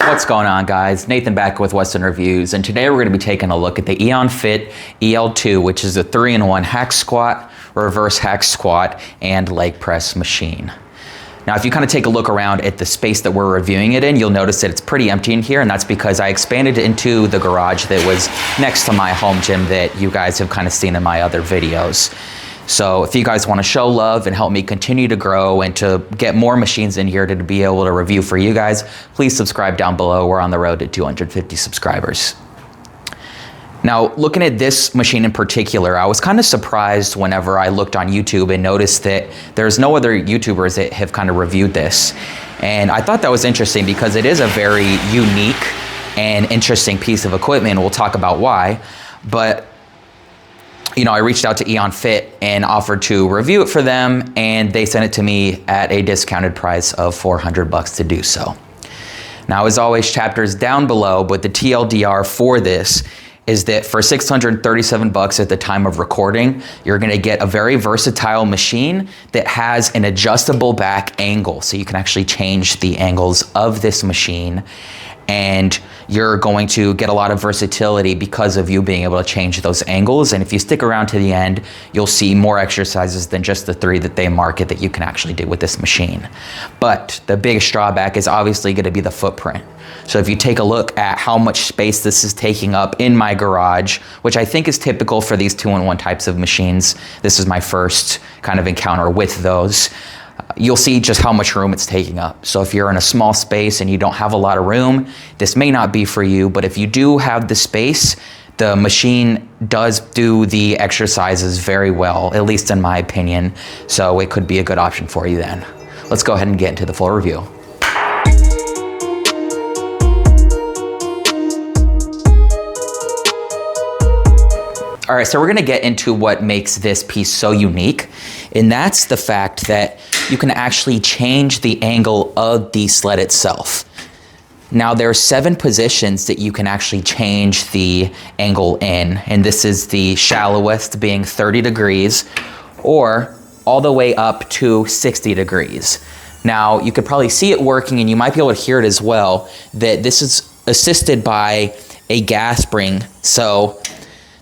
What's going on, guys? Nathan back with Western Reviews, and today we're going to be taking a look at the EonFit EL2, which is a 3-in-1 hack squat, reverse hack squat, and leg press machine. Now, if you kind of take a look around at the space that we're reviewing it in, you'll notice that it's pretty empty in here, and that's because I expanded into the garage that was next to my home gym that you guys have kind of seen in my other videos. So if you guys want to show love and help me continue to grow and to get more machines in here to be able to review for you guys, please subscribe down below. We're on the road to 250 subscribers. Now, looking at this machine in particular, I was kind of surprised whenever I looked on YouTube and noticed that there's no other YouTubers that have kind of reviewed this. And I thought that was interesting because it is a very unique and interesting piece of equipment. We'll talk about why. But you know, I reached out to EonFit and offered to review it for them, and they sent it to me at a discounted price of $400 to do so. Now, as always, chapters down below, but the TLDR for this is that for $637 at the time of recording, you're gonna get a very versatile machine that has an adjustable back angle. So you can actually change the angles of this machine, and you're going to get a lot of versatility because of you being able to change those angles. And if you stick around to the end, you'll see more exercises than just the 3 that they market that you can actually do with this machine. But the biggest drawback is obviously going to be the footprint. So if you take a look at how much space this is taking up in my garage, which I think is typical for these 2-in-1 types of machines, this is my first kind of encounter with those, you'll see just how much room it's taking up. So if you're in a small space and you don't have a lot of room, this may not be for you, but if you do have the space, the machine does do the exercises very well, at least in my opinion. So it could be a good option for you then. Let's go ahead and get into the full review. All right, so we're gonna get into what makes this piece so unique, and that's the fact that you can actually change the angle of the sled itself. Now, there are 7 positions that you can actually change the angle in, and this is the shallowest being 30 degrees, or all the way up to 60 degrees. Now, you could probably see it working, and you might be able to hear it as well, that this is assisted by a gas spring. So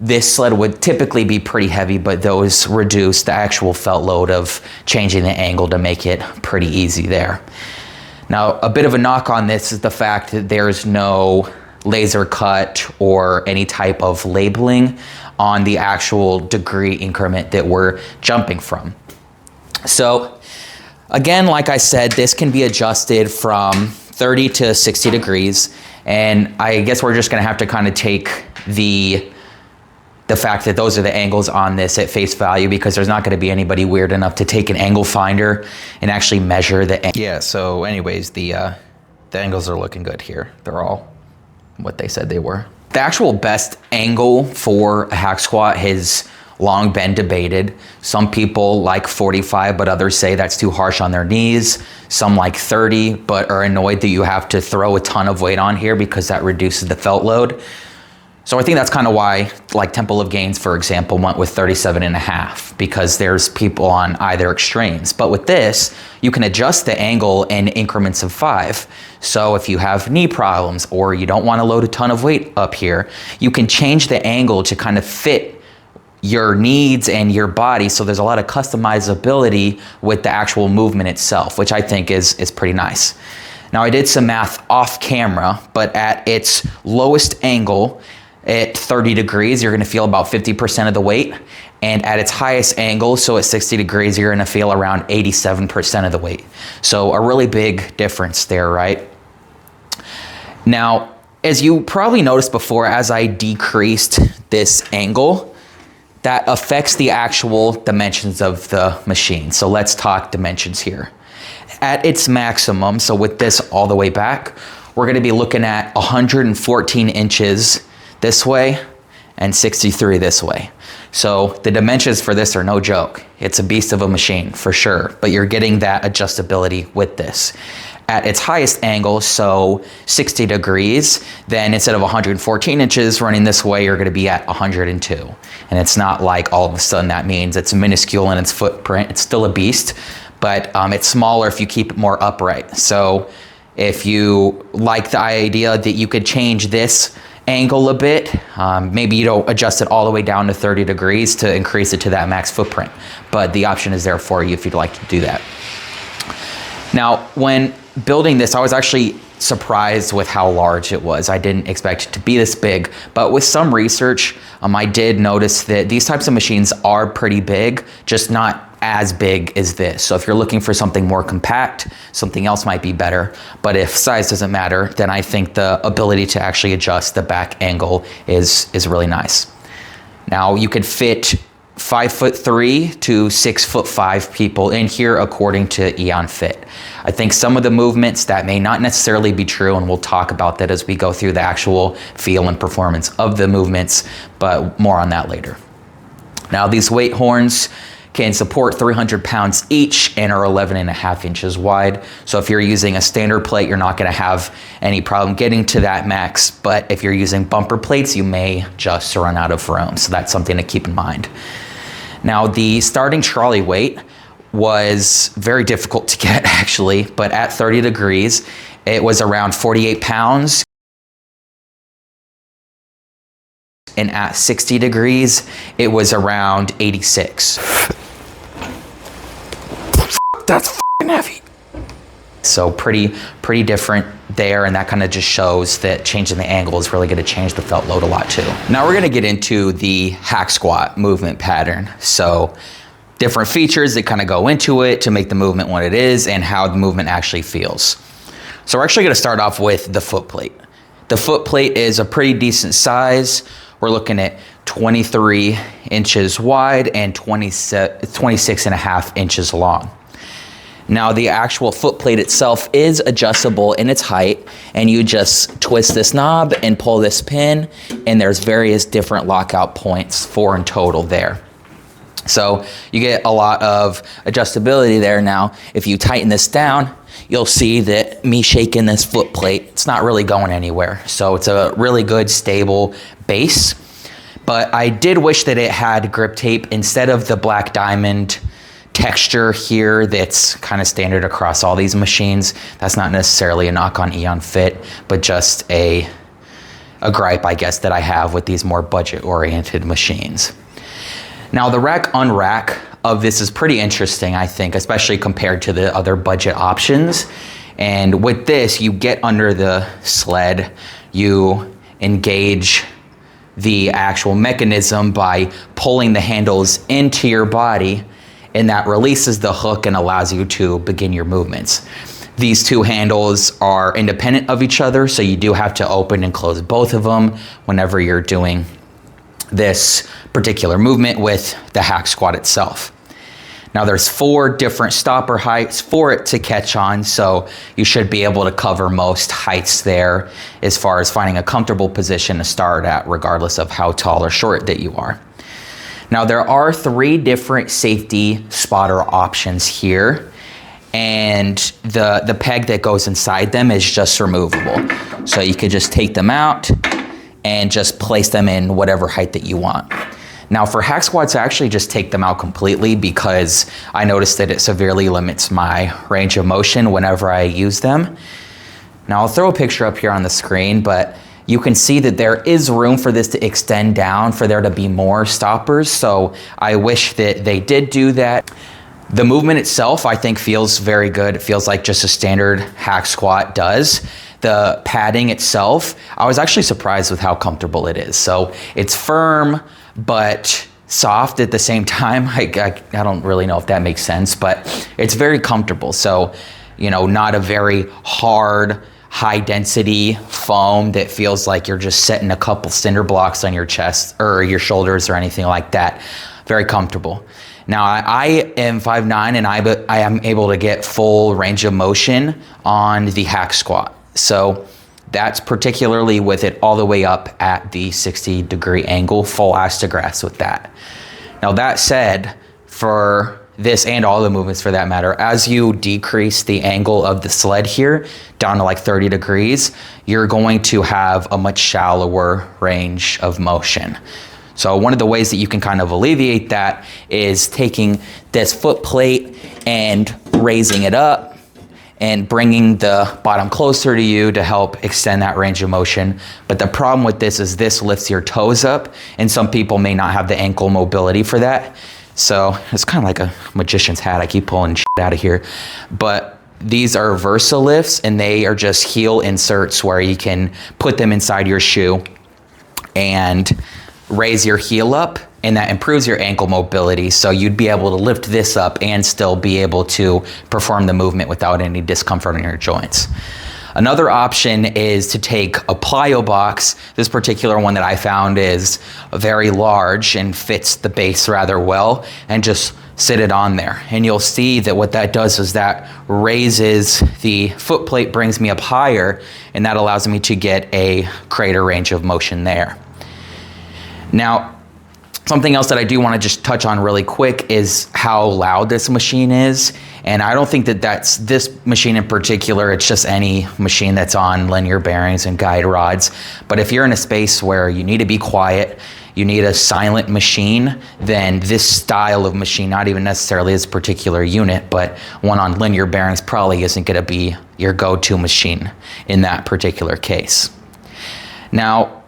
this sled would typically be pretty heavy, but those reduce the actual felt load of changing the angle to make it pretty easy there. Now, a bit of a knock on this is the fact that there's no laser cut or any type of labeling on the actual degree increment that we're jumping from. So again, like I said, this can be adjusted from 30 to 60 degrees. And I guess we're just gonna have to kind of take the fact that those are the angles on this at face value, because there's not going to be anybody weird enough to take an angle finder and actually measure the angle. Yeah, so anyways, the angles are looking good here. They're all what they said they were. The actual best angle for a hack squat has long been debated. Some people like 45, but others say that's too harsh on their knees. Some like 30, but are annoyed that you have to throw a ton of weight on here because that reduces the felt load. So I think that's kind of why, like Temple of Gains, for example, went with 37.5, because there's people on either extremes. But with this, you can adjust the angle in increments of 5. So if you have knee problems or you don't want to load a ton of weight up here, you can change the angle to kind of fit your needs and your body. So there's a lot of customizability with the actual movement itself, which I think is pretty nice. Now, I did some math off camera, but at its lowest angle, at 30 degrees, you're gonna feel about 50% of the weight. And at its highest angle, so at 60 degrees, you're gonna feel around 87% of the weight. So a really big difference there, right? Now, as you probably noticed before, as I decreased this angle, that affects the actual dimensions of the machine. So let's talk dimensions here. At its maximum, so with this all the way back, we're gonna be looking at 114 inches this way and 63 this way. So the dimensions for this are no joke. It's a beast of a machine for sure, but you're getting that adjustability with this. At its highest angle, so 60 degrees, then instead of 114 inches running this way, you're gonna be at 102. And it's not like all of a sudden that means it's minuscule in its footprint. It's still a beast, but it's smaller if you keep it more upright. So If you like the idea that you could change this angle a bit, maybe you don't adjust it all the way down to 30 degrees to increase it to that max footprint, but the option is there for you if you'd like to do that. Now, when building this, I was actually surprised with how large it was. I didn't expect it to be this big, but with some research, I did notice that these types of machines are pretty big, just not as big as this. So if you're looking for something more compact, something else might be better. But if size doesn't matter, then I think the ability to actually adjust the back angle is really nice. Now you could fit 5'3" to 6'5" people in here according to EonFit. I think some of the movements that may not necessarily be true, and we'll talk about that as we go through the actual feel and performance of the movements, but more on that later. Now these weight horns can support 300 pounds each and are 11.5 inches wide. So if you're using a standard plate, you're not gonna have any problem getting to that max, but if you're using bumper plates, you may just run out of room. So that's something to keep in mind. Now the starting trolley weight was very difficult to get actually, but at 30 degrees, it was around 48 pounds. And at 60 degrees, it was around 86. That's f***ing heavy. So pretty different there, and that kind of just shows that changing the angle is really going to change the felt load a lot too. Now we're going to get into the hack squat movement pattern. So different features that kind of go into it to make the movement what it is and how the movement actually feels. So we're actually going to start off with the foot plate. The foot plate is a pretty decent size. We're looking at 23 inches wide and 26.5 inches long. Now the actual foot plate itself is adjustable in its height, and you just twist this knob and pull this pin, and there's various different lockout points, 4 in total there. So you get a lot of adjustability there. Now, if you tighten this down, you'll see that me shaking this foot plate, it's not really going anywhere. So it's a really good stable base, but I did wish that it had grip tape instead of the black diamond texture here that's kind of standard across all these machines. That's not necessarily a knock on EonFit, but just a gripe, I guess, that I have with these more budget-oriented machines. Now the rack unrack of this is pretty interesting, I think, especially compared to the other budget options. And with this, you get under the sled, you engage the actual mechanism by pulling the handles into your body, and that releases the hook and allows you to begin your movements. These two handles are independent of each other, so you do have to open and close both of them whenever you're doing this particular movement with the hack squat itself. Now there's 4 different stopper heights for it to catch on, so you should be able to cover most heights there as far as finding a comfortable position to start at, regardless of how tall or short that you are. Now there are 3 different safety spotter options here, and the peg that goes inside them is just removable. So you could just take them out and just place them in whatever height that you want. Now for hack squats, I actually just take them out completely because I noticed that it severely limits my range of motion whenever I use them. Now I'll throw a picture up here on the screen, but you can see that there is room for this to extend down for there to be more stoppers. So I wish that they did do that. The movement itself, I think, feels very good. It feels like just a standard hack squat does. The padding itself, I was actually surprised with how comfortable it is. So it's firm, but soft at the same time. I don't really know if that makes sense, but it's very comfortable. So, you know, not a very hard, high density foam that feels like you're just setting a couple cinder blocks on your chest or your shoulders or anything like that. Very comfortable. Now I am 5'9" and I am able to get full range of motion on the hack squat. So that's particularly with it all the way up at the 60-degree angle, full ass to grass with that. Now that said, for this and all the movements for that matter, as you decrease the angle of the sled here down to like 30 degrees, you're going to have a much shallower range of motion. So one of the ways that you can kind of alleviate that is taking this foot plate and raising it up and bringing the bottom closer to you to help extend that range of motion. But the problem with this is this lifts your toes up, and some people may not have the ankle mobility for that. So it's kind of like a magician's hat. I keep pulling shit out of here. But these are Versa lifts, and they are just heel inserts where you can put them inside your shoe and raise your heel up, and that improves your ankle mobility. So you'd be able to lift this up and still be able to perform the movement without any discomfort in your joints. Another option is to take a plyo box. This particular one that I found is very large and fits the base rather well, and just sit it on there. And you'll see that what that does is that raises the foot plate, brings me up higher, and that allows me to get a greater range of motion there. Now, something else that I do want to just touch on really quick is how loud this machine is. And I don't think that that's this machine in particular, it's just any machine that's on linear bearings and guide rods. But if you're in a space where you need to be quiet, you need a silent machine, then this style of machine, not even necessarily this particular unit, but one on linear bearings probably isn't going to be your go-to machine in that particular case. Now,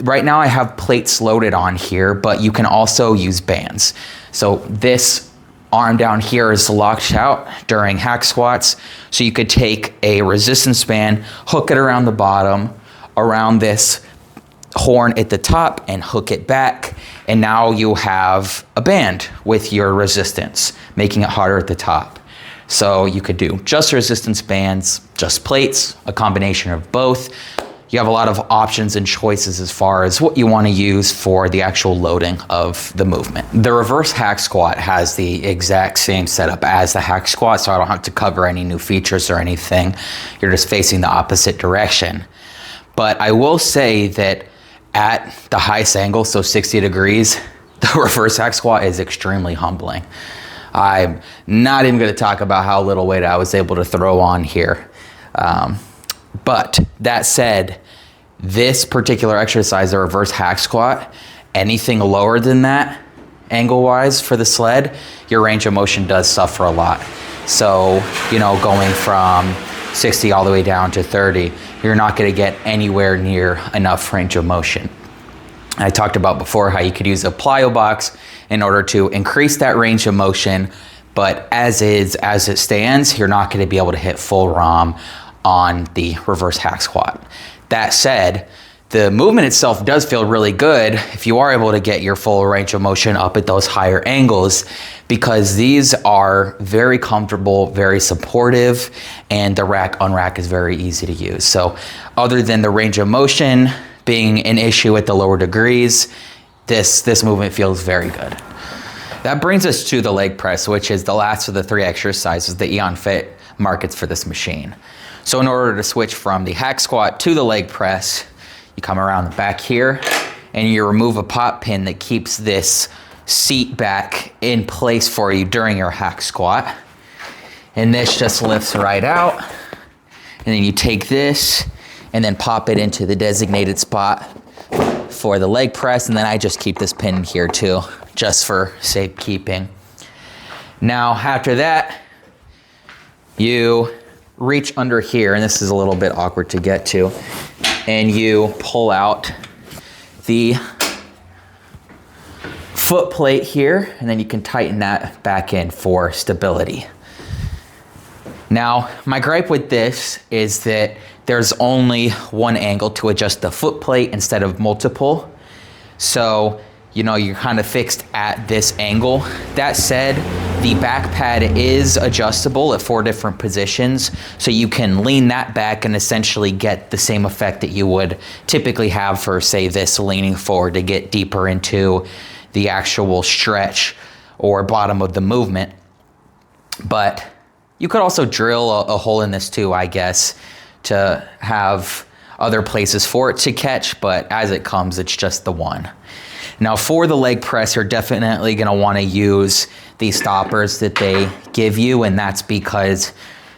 right now I have plates loaded on here, but you can also use bands. So this arm down here is locked out during hack squats. So you could take a resistance band, hook it around the bottom, around this horn at the top, and hook it back. And now you have a band with your resistance, making it harder at the top. So you could do just resistance bands, just plates, a combination of both. You have a lot of options and choices as far as what you want to use for the actual loading of the movement. The reverse hack squat has the exact same setup as the hack squat, so I don't have to cover any new features or anything. You're just facing the opposite direction. But I will say that at the highest angle, so 60 degrees, the reverse hack squat is extremely humbling. I'm not even going to talk about how little weight I was able to throw on here. But that said, this particular exercise, the reverse hack squat, anything lower than that, angle-wise for the sled, your range of motion does suffer a lot. So, going from 60 all the way down to 30, you're not going to get anywhere near enough range of motion. I talked about before how you could use a plyo box in order to increase that range of motion, but as it stands, you're not going to be able to hit full ROM on the reverse hack squat. That said, the movement itself does feel really good if you are able to get your full range of motion up at those higher angles, because these are very comfortable, very supportive, and the rack unrack is very easy to use. So other than the range of motion being an issue at the lower degrees, this movement feels very good. That brings us to the leg press, which is the last of the three exercises that EonFit markets for this machine. So in order to switch from the hack squat to the leg press, you come around the back here and you remove a pop pin that keeps this seat back in place for you during your hack squat. And this just lifts right out. And then you take this and then pop it into the designated spot for the leg press. And then I just keep this pin here too, just for safekeeping. Now, after that, you reach under here, and this is a little bit awkward to get to, and you pull out the foot plate here, and then you can tighten that back in for stability. Now, my gripe with this is that there's only one angle to adjust the foot plate instead of multiple. So, you're kind of fixed at this angle. That said, the back pad is adjustable at 4 different positions, so you can lean that back and essentially get the same effect that you would typically have for, say, this leaning forward to get deeper into the actual stretch or bottom of the movement. But you could also drill a hole in this too, I guess, to have other places for it to catch, but as it comes, it's just the one. Now for the leg press, you're definitely going to want to use these stoppers that they give you, and that's because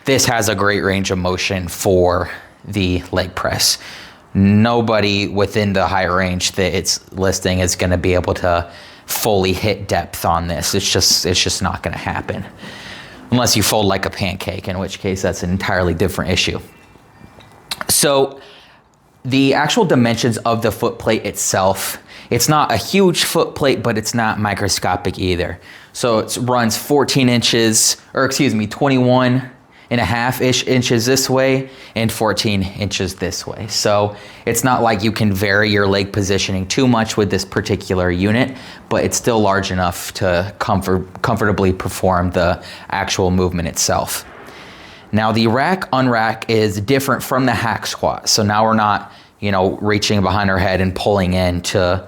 this has a great range of motion for the leg press. Nobody within the high range that it's listing is going to be able to fully hit depth on this. It's just not going to happen. unless you fold like a pancake, in which case that's an entirely different issue. So the actual dimensions of the foot plate itself, it's not a huge foot plate, but it's not microscopic either. So it runs 14 inches, or excuse me, 21 and a half-ish inches this way and 14 inches this way. So it's not like you can vary your leg positioning too much with this particular unit, but it's still large enough to comfortably perform the actual movement itself. Now the rack unrack is different from the hack squat. So now we're not, you know, reaching behind our head and pulling in to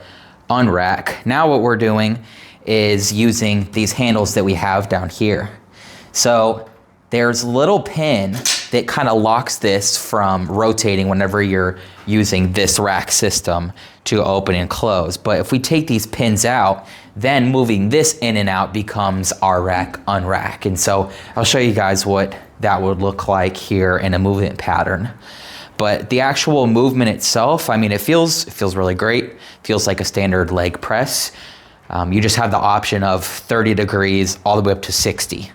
unrack. Now what we're doing is using these handles that we have down here. So there's a little pin that kind of locks this from rotating whenever you're using this rack system to open and close. But if we take these pins out, then moving this in and out becomes our rack unrack. And so I'll show you guys what that would look like here in a movement pattern. But the actual movement itself, I mean, it feels really great. It feels like a standard leg press. You just have the option of 30 degrees all the way up to 60.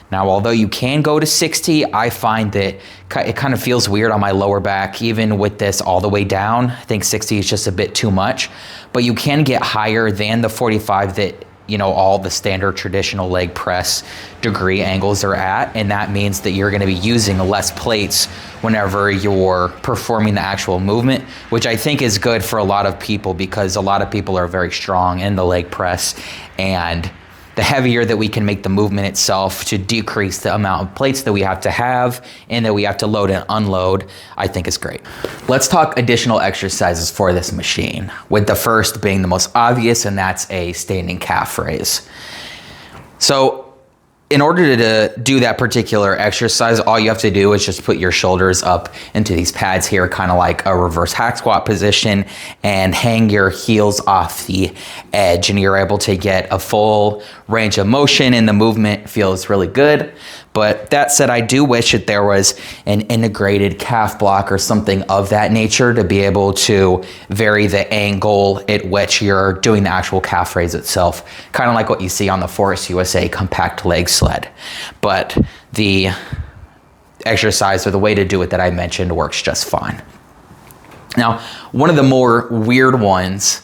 Now, although you can go to 60, I find that it kind of feels weird on my lower back, even with this all the way down. I think 60 is just a bit too much, but you can get higher than the 45 that, you know, all the standard traditional leg press degree angles are at. And that means that you're gonna be using less plates whenever you're performing the actual movement, which I think is good for a lot of people because a lot of people are very strong in the leg press, and the heavier that we can make the movement itself to decrease the amount of plates that we have to have and that we have to load and unload, I think is great. Let's talk additional exercises for this machine, with the first being the most obvious, and that's a standing calf raise. So in order to do that particular exercise, all you have to do is just put your shoulders up into these pads here, kind of like a reverse hack squat position, and hang your heels off the edge, and you're able to get a full range of motion, and the movement feels really good. But that said, I do wish that there was an integrated calf block or something of that nature to be able to vary the angle at which you're doing the actual calf raise itself, kind of like what you see on the Forest USA compact leg sled. But the exercise or the way to do it that I mentioned works just fine. Now, one of the more weird ones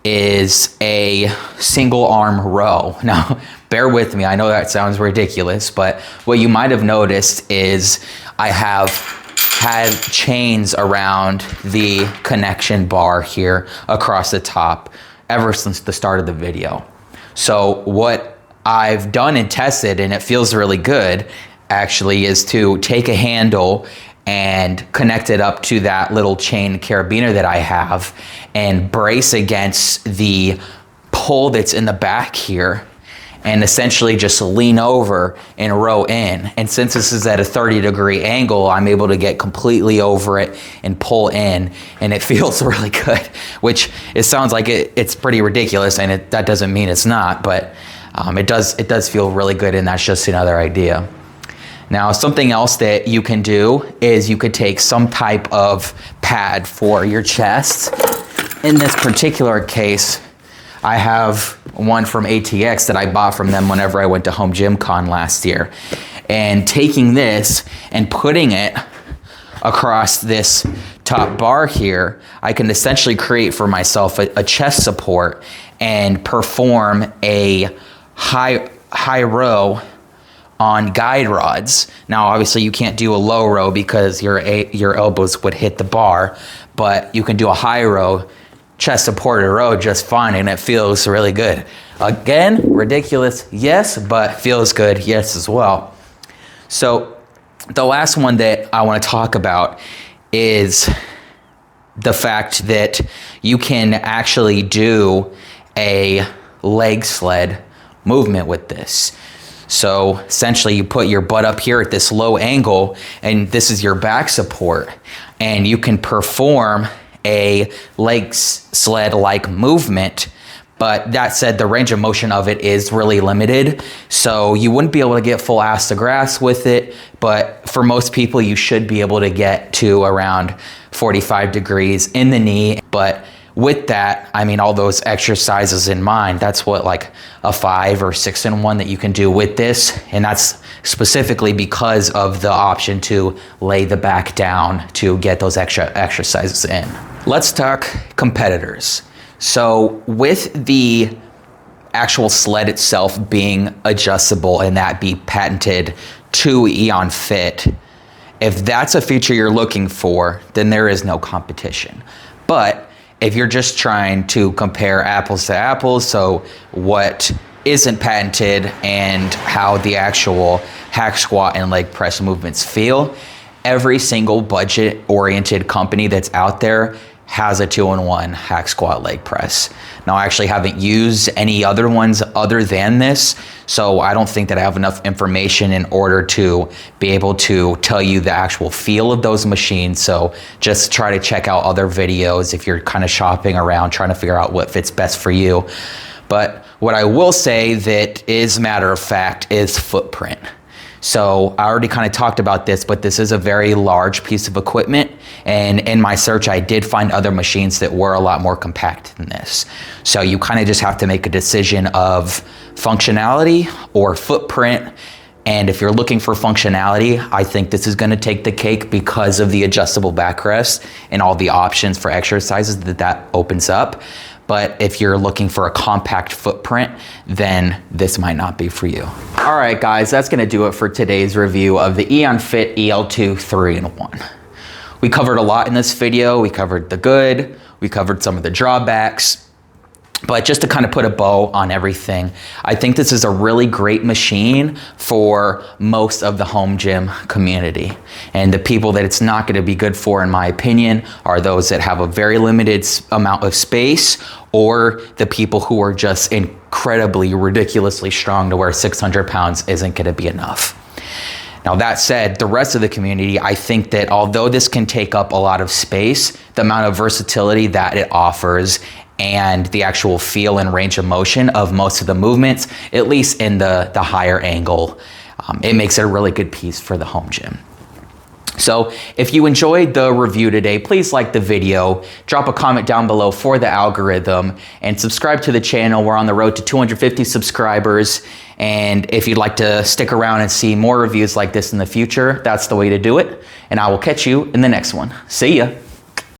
is a single arm row. Now, bear with me, I know that sounds ridiculous, but what you might have noticed is I have had chains around the connection bar here across the top ever since the start of the video. So what I've done and tested, and it feels really good, actually, is to take a handle and connect it up to that little chain carabiner that I have and brace against the pole that's in the back here, and essentially just lean over and row in. And since this is at a 30-degree angle, I'm able to get completely over it and pull in, and it feels really good, which it sounds like it's pretty ridiculous, and that doesn't mean it's not, but it does feel really good, and that's just another idea. Now, something else that you can do is you could take some type of pad for your chest. In this particular case, I have one from ATX that I bought from them whenever I went to Home Gym Con last year. And taking this and putting it across this top bar here, I can essentially create for myself a chest support and perform a high row on guide rods. Now, obviously you can't do a low row because your elbows would hit the bar, but you can do a high row, chest supported row just fine, and it feels really good. Again, ridiculous, yes, but feels good, yes, as well. So the last one that I want to talk about is the fact that you can actually do a leg sled movement with this. So essentially you put your butt up here at this low angle, and this is your back support, and you can perform a leg sled-like movement. But that said, the range of motion of it is really limited, so you wouldn't be able to get full ass to grass with it, but for most people you should be able to get to around 45 degrees in the knee. But with that, I mean, all those exercises in mind, that's what, like a 5 or 6-in-1 that you can do with this. And that's specifically because of the option to lay the back down to get those extra exercises in. Let's talk competitors. So with the actual sled itself being adjustable and that be patented to EonFit, if that's a feature you're looking for, then there is no competition. But if you're just trying to compare apples to apples, so what isn't patented and how the actual hack squat and leg press movements feel, every single budget-oriented company that's out there has a 2-in-1 hack squat leg press. Now, I actually haven't used any other ones other than this, so I don't think that I have enough information in order to be able to tell you the actual feel of those machines. So just try to check out other videos if you're kind of shopping around, trying to figure out what fits best for you. But what I will say that is matter of fact is footprint. So I already kind of talked about this, but this is a very large piece of equipment. And in my search, I did find other machines that were a lot more compact than this. So you kind of just have to make a decision of functionality or footprint. And if you're looking for functionality, I think this is going to take the cake because of the adjustable backrest and all the options for exercises that opens up. But if you're looking for a compact footprint, then this might not be for you. All right, guys, that's gonna do it for today's review of the EonFit EL2 3-in-1. We covered a lot in this video. We covered the good, we covered some of the drawbacks, but just to kind of put a bow on everything, I think this is a really great machine for most of the home gym community. And the people that it's not going to be good for, in my opinion, are those that have a very limited amount of space, or the people who are just incredibly, ridiculously strong to where 600 pounds isn't going to be enough. Now, that said, the rest of the community, I think that although this can take up a lot of space, the amount of versatility that it offers and the actual feel and range of motion of most of the movements, at least in the higher angle, it makes it a really good piece for the home gym. So if you enjoyed the review today, please like the video, drop a comment down below for the algorithm, and subscribe to the channel. We're on the road to 250 subscribers. And if you'd like to stick around and see more reviews like this in the future, that's the way to do it. And I will catch you in the next one. See ya.